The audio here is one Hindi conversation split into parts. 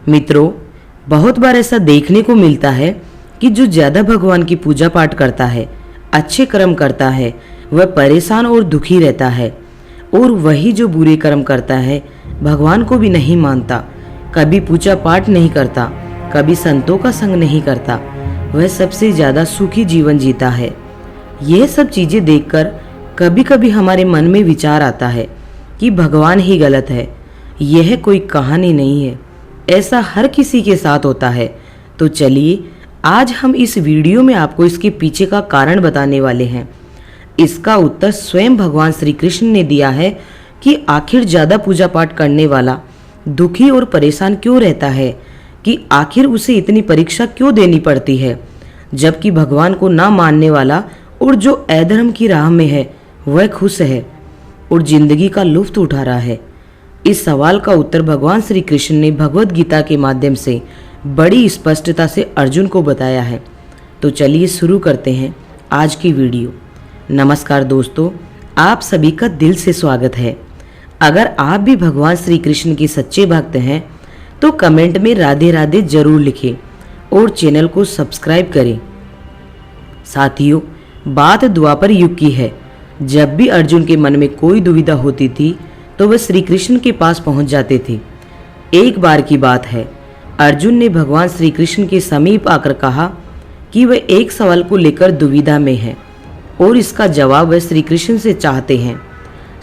मित्रों, बहुत बार ऐसा देखने को मिलता है कि जो ज़्यादा भगवान की पूजा पाठ करता है, अच्छे कर्म करता है, वह परेशान और दुखी रहता है। और वही जो बुरे कर्म करता है, भगवान को भी नहीं मानता, कभी पूजा पाठ नहीं करता, कभी संतों का संग नहीं करता, वह सबसे ज़्यादा सुखी जीवन जीता है। यह सब चीज़ें देखकर कभी कभी हमारे मन में विचार आता है कि भगवान ही गलत है। यह कोई कहानी नहीं है, ऐसा हर किसी के साथ होता है। तो चलिए आज हम इस वीडियो में आपको इसके पीछे का कारण बताने वाले हैं। इसका उत्तर स्वयं भगवान श्री कृष्ण ने दिया है कि आखिर ज़्यादा पूजा पाठ करने वाला दुखी और परेशान क्यों रहता है, कि आखिर उसे इतनी परीक्षा क्यों देनी पड़ती है, जबकि भगवान को ना मानने वाला और जो अधर्म की राह में है वह खुश है और जिंदगी का लुत्फ उठा रहा है। इस सवाल का उत्तर भगवान श्री कृष्ण ने भगवत गीता के माध्यम से बड़ी स्पष्टता से अर्जुन को बताया है। तो चलिए शुरू करते हैं आज की वीडियो। नमस्कार दोस्तों, आप सभी का दिल से स्वागत है। अगर आप भी भगवान श्री कृष्ण के सच्चे भक्त हैं तो कमेंट में राधे राधे जरूर लिखें और चैनल को सब्सक्राइब करें। साथियों, बात द्वापर युग की है। जब भी अर्जुन के मन में कोई दुविधा होती थी तो वह श्री कृष्ण के पास पहुंच जाते थे। एक बार की बात है, अर्जुन ने भगवान श्री कृष्ण के समीप आकर कहा कि वह एक सवाल को लेकर दुविधा में है और इसका जवाब वह श्री कृष्ण से चाहते हैं।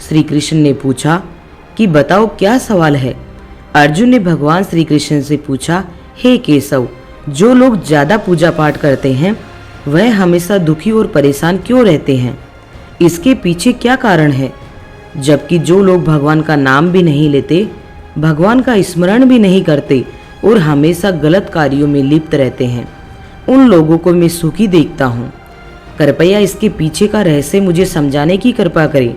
श्री कृष्ण ने पूछा कि बताओ क्या सवाल है। अर्जुन ने भगवान श्री कृष्ण से पूछा, हे केशव, जो लोग ज़्यादा पूजा पाठ करते हैं वह हमेशा दुखी और परेशान क्यों रहते हैं? इसके पीछे क्या कारण है? जबकि जो लोग भगवान का नाम भी नहीं लेते, भगवान का स्मरण भी नहीं करते और हमेशा गलत कार्यों में लिप्त रहते हैं, उन लोगों को मैं सुखी देखता हूँ। कृपया इसके पीछे का रहस्य मुझे समझाने की कृपा करें।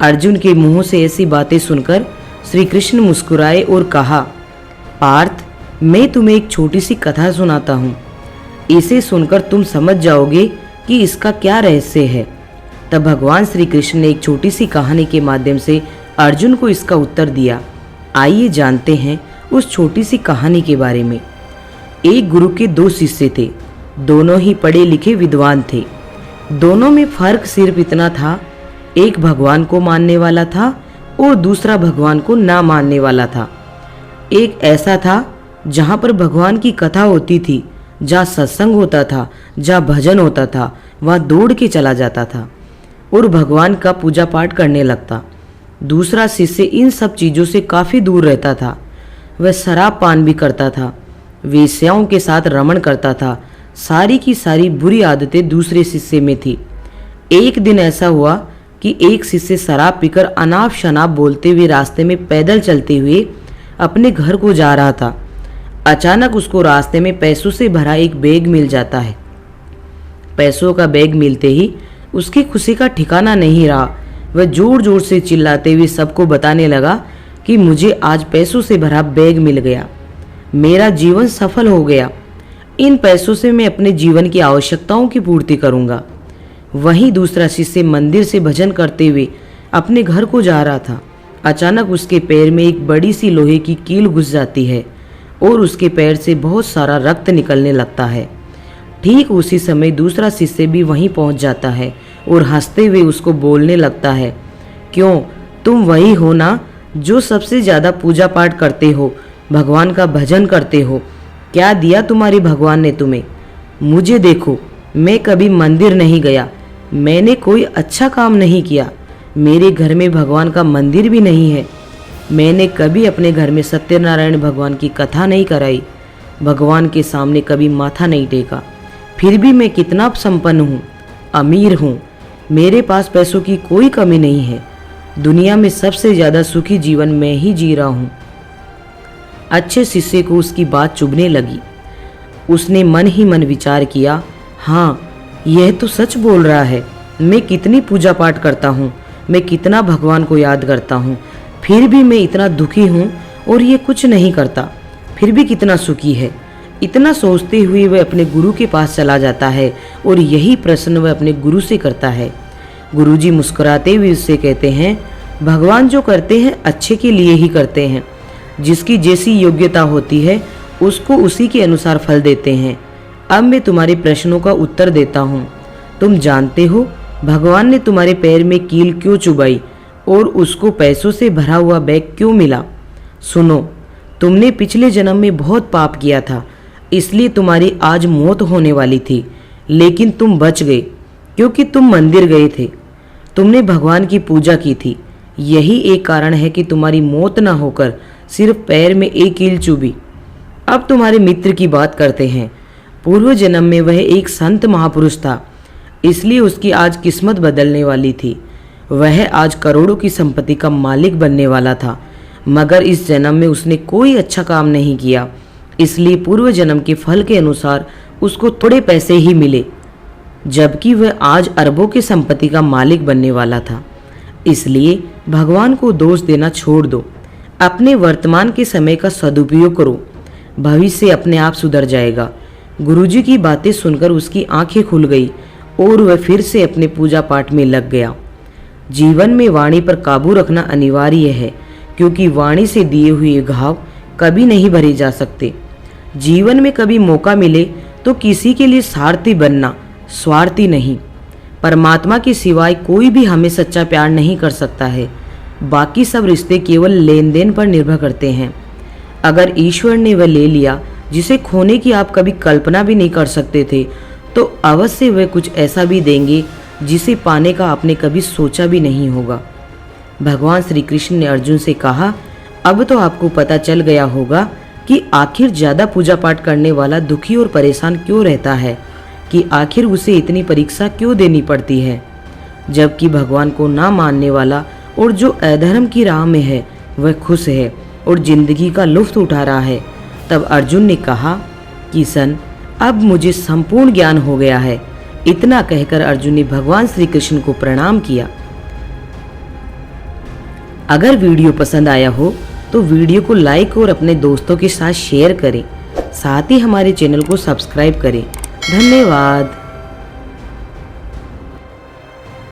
अर्जुन के मुंह से ऐसी बातें सुनकर श्री कृष्ण मुस्कुराए और कहा, पार्थ, मैं तुम्हें एक छोटी सी कथा सुनाता हूँ। इसे सुनकर तुम समझ जाओगे कि इसका क्या रहस्य है। तब भगवान श्री कृष्ण ने एक छोटी सी कहानी के माध्यम से अर्जुन को इसका उत्तर दिया। आइए जानते हैं उस छोटी सी कहानी के बारे में। एक गुरु के दो शिष्य थे, दोनों ही पढ़े लिखे विद्वान थे। दोनों में फर्क सिर्फ इतना था, एक भगवान को मानने वाला था और दूसरा भगवान को ना मानने वाला था। एक ऐसा था जहाँ पर भगवान की कथा होती थी, जहाँ सत्संग होता था, जहाँ भजन होता था, वहाँ दौड़ के चला जाता था और भगवान का पूजा पाठ करने लगता। दूसरा शिष्य इन सब चीज़ों से काफ़ी दूर रहता था। वह शराब पान भी करता था, वेश्याओं के साथ रमण करता था। सारी की सारी बुरी आदतें दूसरे शिष्य में थी। एक दिन ऐसा हुआ कि एक शिष्य शराब पीकर अनाप शनाप बोलते हुए रास्ते में पैदल चलते हुए अपने घर को जा रहा था। अचानक उसको रास्ते में पैसों से भरा एक बैग मिल जाता है। पैसों का बैग मिलते ही उसकी खुशी का ठिकाना नहीं रहा। वह जोर जोर से चिल्लाते हुए सबको बताने लगा कि मुझे आज पैसों से भरा बैग मिल गया, मेरा जीवन सफल हो गया। इन पैसों से मैं अपने जीवन की आवश्यकताओं की पूर्ति करूंगा। वहीं दूसरा शिष्य मंदिर से भजन करते हुए अपने घर को जा रहा था। अचानक उसके पैर में एक बड़ी सी लोहे की कील घुस जाती है और उसके पैर से बहुत सारा रक्त निकलने लगता है। ठीक उसी समय दूसरा शिष्य भी वहीं पहुंच जाता है और हंसते हुए उसको बोलने लगता है, क्यों, तुम वही हो ना जो सबसे ज़्यादा पूजा पाठ करते हो, भगवान का भजन करते हो। क्या दिया तुम्हारे भगवान ने तुम्हें? मुझे देखो, मैं कभी मंदिर नहीं गया, मैंने कोई अच्छा काम नहीं किया, मेरे घर में भगवान का मंदिर भी नहीं है, मैंने कभी अपने घर में सत्यनारायण भगवान की कथा नहीं कराई, भगवान के सामने कभी माथा नहीं टेका। फिर भी मैं कितना संपन्न हूँ, अमीर हूँ, मेरे पास पैसों की कोई कमी नहीं है, दुनिया में सबसे ज़्यादा सुखी जीवन मैं ही जी रहा हूँ। अच्छे शिष्य को उसकी बात चुभने लगी। उसने मन ही मन विचार किया, हाँ, यह तो सच बोल रहा है। मैं कितनी पूजा पाठ करता हूँ, मैं कितना भगवान को याद करता हूँ, फिर भी मैं इतना दुखी हूँ और ये कुछ नहीं करता, फिर भी कितना सुखी है। इतना सोचते हुए वह अपने गुरु के पास चला जाता है और यही प्रश्न वह अपने गुरु से करता है। गुरुजी मुस्कुराते हुए उससे कहते हैं, भगवान जो करते हैं अच्छे के लिए ही करते हैं। जिसकी जैसी योग्यता होती है उसको उसी के अनुसार फल देते हैं। अब मैं तुम्हारे प्रश्नों का उत्तर देता हूँ। तुम जानते हो भगवान ने तुम्हारे पैर में कील क्यों चुभाई और उसको पैसों से भरा हुआ बैग क्यों मिला? सुनो, तुमने पिछले जन्म में बहुत पाप किया था, इसलिए तुम्हारी आज मौत होने वाली थी, लेकिन तुम बच गए क्योंकि तुम मंदिर गए थे, तुमने भगवान की पूजा की थी। यही एक कारण है कि तुम्हारी मौत न होकर सिर्फ पैर में एक कील चुभी। अब तुम्हारे मित्र की बात करते हैं। पूर्व जन्म में वह एक संत महापुरुष था, इसलिए उसकी आज किस्मत बदलने वाली थी। वह आज करोड़ों की संपत्ति का मालिक बनने वाला था, मगर इस जन्म में उसने कोई अच्छा काम नहीं किया, इसलिए पूर्व जन्म के फल के अनुसार उसको थोड़े पैसे ही मिले, जबकि वह आज अरबों की संपत्ति का मालिक बनने वाला था। इसलिए भगवान को दोष देना छोड़ दो, अपने वर्तमान के समय का सदुपयोग करो, भविष्य अपने आप सुधर जाएगा। गुरुजी की बातें सुनकर उसकी आंखें खुल गई और वह फिर से अपने पूजा पाठ में लग गया। जीवन में वाणी पर काबू रखना अनिवार्य है, क्योंकि वाणी से दिए हुए घाव कभी नहीं भरे जा सकते। जीवन में कभी मौका मिले तो किसी के लिए सारथी बनना, स्वार्थी नहीं। परमात्मा के सिवाय कोई भी हमें सच्चा प्यार नहीं कर सकता है। बाकी सब रिश्ते केवल लेन देन पर निर्भर करते हैं। अगर ईश्वर ने वह ले लिया जिसे खोने की आप कभी कल्पना भी नहीं कर सकते थे, तो अवश्य वे कुछ ऐसा भी देंगे जिसे पाने का आपने कभी सोचा भी नहीं होगा। भगवान श्री कृष्ण ने अर्जुन से कहा, अब तो आपको पता चल गया होगा कि आखिर ज्यादा पूजा पाठ करने वाला दुखी और परेशान क्यों रहता है, कि आखिर उसे इतनी परीक्षा क्यों देनी पड़ती है, जबकि भगवान को ना मानने वाला और जो अधर्म की राह में है वह खुश है और जिंदगी का लुत्फ उठा रहा है। तब अर्जुन ने कहा, किशन, अब मुझे संपूर्ण ज्ञान हो गया है। इतना कहकर अर्जुन ने भगवान श्री कृष्ण को प्रणाम किया। अगर वीडियो पसंद आया हो तो वीडियो को लाइक और अपने दोस्तों के साथ शेयर करें, साथ ही हमारे चैनल को सब्सक्राइब करें। धन्यवाद।